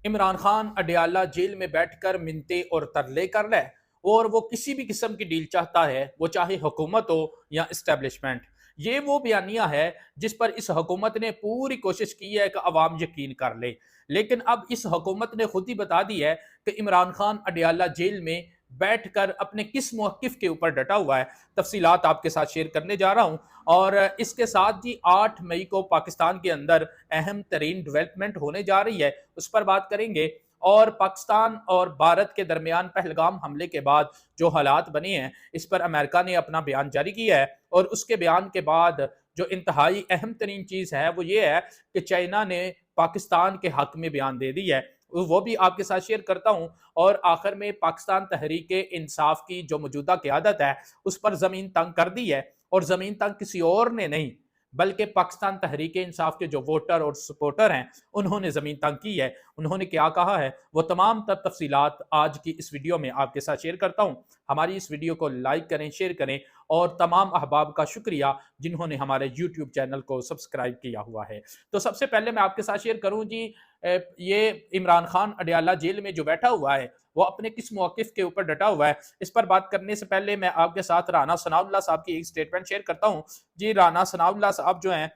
Imran Khan Adiala jail में बैठकर मिन्नतें और तरले कर रहा है और वो किसी भी किस्म की डील चाहता है, वो चाहे हुकूमत हो या इस्टेब्लिशमेंट। ये वो बयानिया है जिस पर इस हुकूमत ने पूरी कोशिश की है कि अवाम यकीन कर ले। लेकिन अब इस हुकूमत ने खुद ही बता दी है कि इमरान खान अडयाला जेल में बैठकर अपने किस मौक़िफ़ के ऊपर डटा हुआ है। तफसीलात आपके साथ शेयर करने जा रहा हूँ। और इसके साथ ही 8 मई को पाकिस्तान के अंदर अहम तरीन डेवलपमेंट होने जा रही है, उस पर बात करेंगे। और पाकिस्तान और भारत के दरमियान पहलगाम हमले के बाद जो हालात बने हैं, इस पर अमेरिका ने अपना बयान जारी किया है। और उसके बयान के बाद जो इंतहाई अहम तरीन चीज़ है वो ये है कि चाइना ने पाकिस्तान के हक में बयान दे दी है, वो भी आपके साथ शेयर करता हूँ। और आखिर में पाकिस्तान तहरीक इंसाफ की जो मौजूदा क़यादत है, उस पर ज़मीन तंग कर दी है। और ज़मीन तंग किसी और ने नहीं, बल्कि पाकिस्तान तहरीक इंसाफ के जो वोटर और सपोर्टर हैं, उन्होंने ज़मीन तंग की है। उन्होंने क्या कहा है, वो तमाम तफसीलात आज की इस वीडियो में आपके साथ शेयर करता हूँ। हमारी इस वीडियो को लाइक करें, शेयर करें। और तमाम अहबाब का शुक्रिया जिन्होंने हमारे यूट्यूब चैनल को सब्सक्राइब किया हुआ है। तो सबसे पहले मैं आपके साथ शेयर करूँ जी, ये इमरान खान अडयाला जेल में जो बैठा हुआ है, वो अपने किस मौक़िफ़ के ऊपर डटा हुआ है। इस पर बात करने से पहले मैं आपके साथ राना सनाउल्लाह साहब की एक स्टेटमेंट शेयर करता हूँ। जी, राना सनाउल्लाह साहब जो हैं,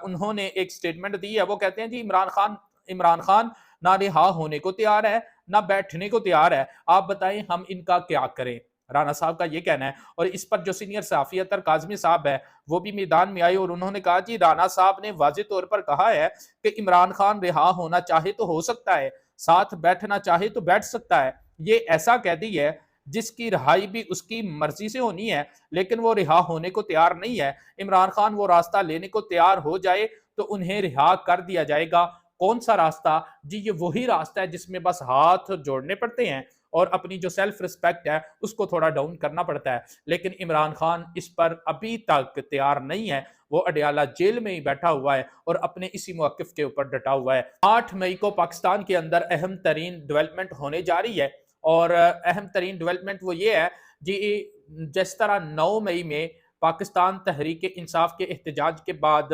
उन्होंने एक स्टेटमेंट दी है। वो कहते हैं जी, इमरान खान ना रिहा होने को तैयार है, ना बैठने को तैयार है। आप बताएं हम इनका क्या करें। राना साहब का ये कहना है। और इस पर जो सीनियर सहाफ़ी अतर काज़मी साहब है, वो भी मैदान में आए और उन्होंने कहा जी, राना साहब ने वाज़ेह तौर पर कहा है कि इमरान खान रिहा होना चाहे तो हो सकता है, साथ बैठना चाहे तो बैठ सकता है। ये ऐसा कैदी है जिसकी रिहाई भी उसकी मर्जी से होनी है, लेकिन वो रिहा होने को तैयार नहीं है। इमरान खान वो रास्ता लेने को तैयार हो जाए तो उन्हें रिहा कर दिया जाएगा। कौन सा रास्ता? जी, ये वही रास्ता है जिसमें बस हाथ जोड़ने पड़ते हैं और अपनी जो सेल्फ रिस्पेक्ट है उसको थोड़ा डाउन करना पड़ता है। लेकिन इमरान खान इस पर अभी तक तैयार नहीं है। वो अडयाला जेल में ही बैठा हुआ है और अपने इसी मौक़िफ़ के ऊपर डटा हुआ है। 8 मई को पाकिस्तान के अंदर अहम तरीन डेवलपमेंट होने जा रही है। और अहम तरीन डेवलपमेंट वो ये है जी, जिस तरह 9 मई में पाकिस्तान तहरीक इंसाफ के एहतजाज के बाद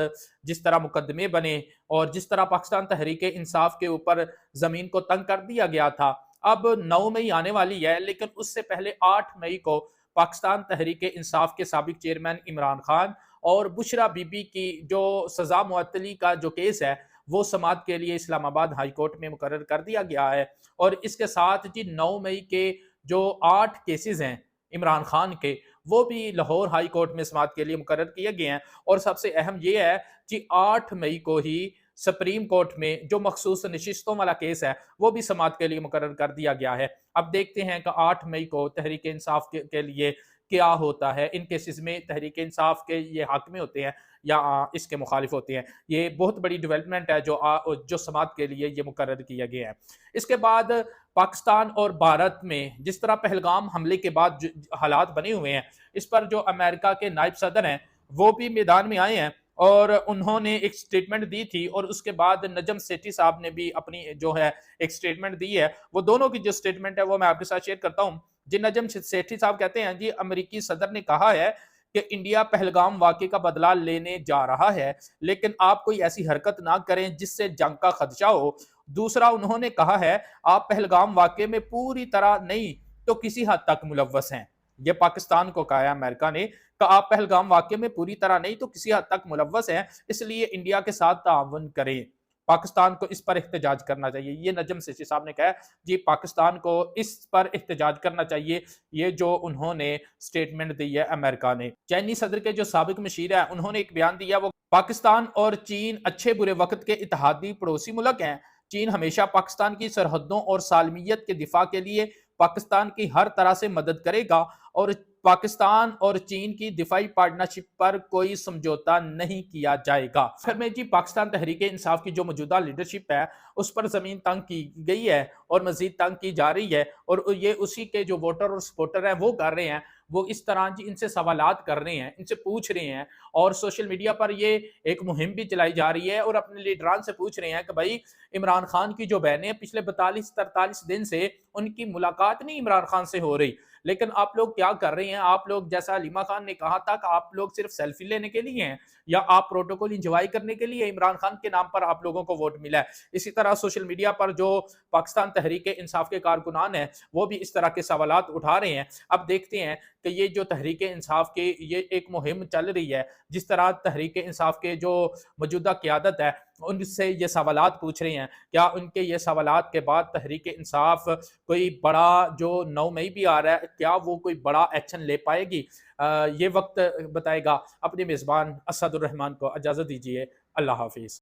जिस तरह मुकदमे बने और जिस तरह पाकिस्तान तहरीक इंसाफ के ऊपर ज़मीन को तंग कर दिया गया था, अब 9 मई आने वाली है। लेकिन उससे पहले 8 मई को पाकिस्तान तहरीक इंसाफ के साबिक चेयरमैन इमरान खान और बुशरा बीबी की जो सज़ा मुअत्तली का जो केस है, वो समाअत के लिए इस्लामाबाद हाई कोर्ट में मुकर्रर कर दिया गया है। और इसके साथ जी, 9 मई के जो 8 केसेस हैं इमरान खान के, वो भी लाहौर हाई कोर्ट में समाअत के लिए मुकर्रर किए गए हैं। और सबसे अहम ये है कि 8 मई को ही सुप्रीम कोर्ट में जो मखसूस नशिस्तों वाला केस है, वो भी समाअत के लिए मुकर्रर कर दिया गया है। अब देखते हैं कि 8 मई को तहरीक इंसाफ के लिए क्या होता है। इन केसेस में तहरीक इंसाफ के ये हक में होते हैं या इसके मुखालिफ होते हैं। ये बहुत बड़ी डेवलपमेंट है जो समाअत के लिए ये मुकर्रर किया गया है। इसके बाद पाकिस्तान और भारत में जिस तरह पहलगाम हमले के बाद हालात बने हुए हैं, इस पर जो अमेरिका के नायब सदर हैं, वो भी मैदान में आए हैं और उन्होंने एक स्टेटमेंट दी थी। और उसके बाद नजम सेठी साहब ने भी अपनी जो है एक स्टेटमेंट दी है। वो दोनों की जो स्टेटमेंट है वो मैं आपके साथ शेयर करता हूँ। जी, नजम सेठी साहब कहते हैं जी, अमेरिकी सदर ने कहा है कि इंडिया पहलगाम वाक़े का बदला लेने जा रहा है, लेकिन आप कोई ऐसी हरकत ना करें जिससे जंग का खदशा हो। दूसरा, उन्होंने कहा है आप पहलगाम वाक़े में पूरी तरह नहीं तो किसी हद तक मुलव्वस हैं। ये पाकिस्तान को कहा है अमेरिका ने कि आप पहलगाम वाक़े में पूरी तरह नहीं तो किसी हद तक मुलव्वस हैं, इसलिए इंडिया के साथ ताउन करें। पाकिस्तान को इस पर एहतजाज करना चाहिए। ये नजम सेठी साहब ने कहा जी, पाकिस्तान को इस पर एहतजाज करना चाहिए। ये जो उन्होंने स्टेटमेंट दी है अमेरिका ने। चाइनीज सदर के जो साबिक मशीर है, उन्होंने एक बयान दिया। वो पाकिस्तान और चीन अच्छे बुरे वक्त के इत्तेहादी पड़ोसी मुल्क हैं। चीन हमेशा पाकिस्तान की सरहदों और सालमियत के दिफा के लिए पाकिस्तान की हर तरह से मदद करेगा और पाकिस्तान और चीन की दिफाई पार्टनरशिप पर कोई समझौता नहीं किया जाएगा। फिर में जी, पाकिस्तान तहरीक इंसाफ की जो मौजूदा लीडरशिप है, उस पर ज़मीन तंग की गई है और मजीद तंग की जा रही है। और ये उसी के जो वोटर और सपोर्टर हैं वो कर रहे हैं। वो इस तरह जी इनसे सवालात कर रहे हैं, इनसे पूछ रहे हैं। और सोशल मीडिया पर ये एक मुहिम भी चलाई जा रही है और अपने लीडरान से पूछ रहे हैं कि भाई, इमरान खान की जो बहनें पिछले 42-43 दिन से उनकी मुलाकात नहीं इमरान खान से हो रही, لیکن آپ لوگ کیا کر رہے ہیں؟ آپ لوگ جیسا علیمہ خان نے کہا تھا کہ آپ لوگ صرف سیلفی لینے کے لیے ہیں یا آپ پروٹوکول انجوائے کرنے کے لیے عمران خان کے نام پر آپ لوگوں کو ووٹ ملا ہے؟ اسی طرح سوشل میڈیا پر جو پاکستان تحریک انصاف کے کارکنان ہیں وہ بھی اس طرح کے سوالات اٹھا رہے ہیں۔ اب دیکھتے ہیں کہ یہ جو تحریک انصاف کی یہ ایک مہم چل رہی ہے، جس طرح تحریک انصاف کے جو موجودہ قیادت ہے ان سے یہ سوالات پوچھ رہے ہیں، کیا ان کے یہ سوالات کے بعد تحریک انصاف کوئی بڑا جو 9 مئی بھی آ رہا ہے کیا وہ کوئی بڑا ایکشن لے پائے گی؟ یہ وقت بتائے گا۔ اپنے میزبان اسد الرحمان کو اجازت دیجیے۔ اللہ حافظ۔